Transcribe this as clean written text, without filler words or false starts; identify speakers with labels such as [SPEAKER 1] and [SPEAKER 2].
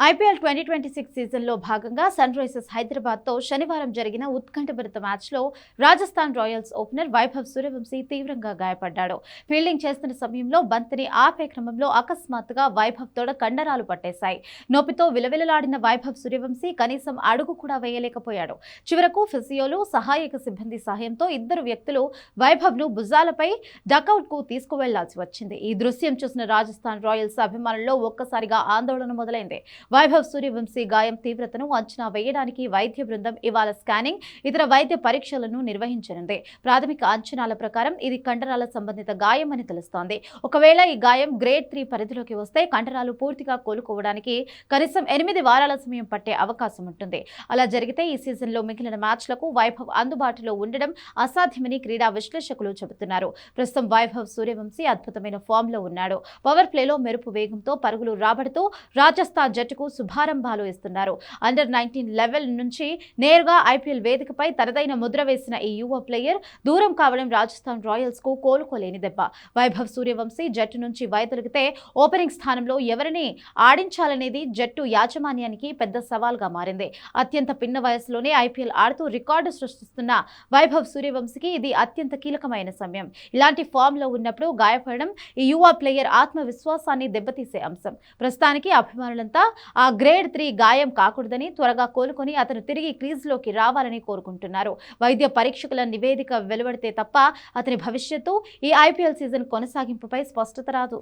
[SPEAKER 1] IPL 2026 సీజన్లో భాగంగా sun Risers హైదరాబాద్తో శనివారం జరిగిన ఉత్కంఠభరిత మ్యాచ్లో రాజస్థాన్ రాయల్స్ ఓపెనర్ వైభవ్ సూర్యవంశీ తీవ్రంగా గాయపడ్డాడు. ఫీల్డింగ్ చేస్తున్న సమయంలో బంతిని ఆపే క్రమంలో అకస్మాత్తుగా వైభవ్ తొడ కండరాలు పట్టేశాయి. నొప్పితో విలవిలలాడిన వైభవ్ సూర్యవంశీ కనీసం అడుగు కూడా వేయలేకపోయాడు. చివరకు ఫిజియోలు, సహాయక సిబ్బంది సహాయంతో ఇద్దరు వ్యక్తులు వైభవ్ను భుజాలపై డకౌట్కు తీసుకువెళ్లాల్సి వచ్చింది. ఈ దృశ్యం చూసిన రాజస్థాన్ రాయల్స్ అభిమానుల్లో ఒక్కసారిగా ఆందోళన మొదలైంది. వైభవ్ సూర్యవంశీ గాయం తీవ్రతను అంచనా వేయడానికి వైద్య బృందం ఇవాళ స్కానింగ్, ఇతర వైద్య పరీక్షలను నిర్వహించనుంది. ప్రాథమిక అంచనాల ప్రకారం ఇది కండరాల సంబంధిత గాయం అని తెలుస్తోంది. ఒకవేళ ఈ గాయం గ్రేడ్ 3 పరిధిలోకి వస్తే కండరాలు పూర్తిగా కోలుకోవడానికి కనీసం 8 వారాల సమయం పట్టే అవకాశం ఉంటుంది. అలా జరిగితే ఈ సీజన్లో మిగిలిన మ్యాచ్లకు వైభవ్ అందుబాటులో ఉండడం అసాధ్యమని క్రీడా విశ్లేషకులు చెబుతున్నారు. ప్రస్తుతం వైభవ్ సూర్యవంశీ అద్భుతమైన ఫామ్లో ఉన్నాడు. పవర్ ప్లేలో మెరుపు వేగంతో పరుగులు రాబడుతూ రాజస్థాన్ జట్టుకు శుభారంభాలు ఇస్తున్నారు. అండర్ 19 లెవెల్ నుంచి నేరుగా ఐపీఎల్ వేదికపై తనదైన ముద్ర వేసిన ఈ యువ ప్లేయర్ దూరం కావడం రాజస్థాన్ రాయల్స్ కు కోలుకోలేని దెబ్బ. వైభవ్ సూర్యవంశీ జట్టు నుంచి వైదొలిగితే ఓపెనింగ్ స్థానంలో ఎవరిని ఆడించాలనేది జట్టు యాజమాన్యానికి పెద్ద సవాల్గా మారింది. అత్యంత పిన్న వయసులోనే ఐపీఎల్ ఆడుతూ రికార్డు సృష్టిస్తున్న వైభవ్ సూర్యవంశీకి ఇది అత్యంత కీలకమైన సమయం. ఇలాంటి ఫామ్ లో ఉన్నప్పుడు గాయపడడం ఈ యువ ప్లేయర్ ఆత్మవిశ్వాసాన్ని దెబ్బతీసే అంశం. ప్రస్తుతానికి అభిమానులంతా ఆ గ్రేడ్ 3 గాయం కాకూడదని, త్వరగా కోలుకొని అతను తిరిగి క్రీజ్లోకి రావాలని కోరుకుంటున్నారు. వైద్య పరీక్షకుల నివేదిక వెలువడితే తప్ప అతని భవిష్యత్తు, ఈ ఐపీఎల్ సీజన్ కొనసాగింపుపై స్పష్టత రాదు.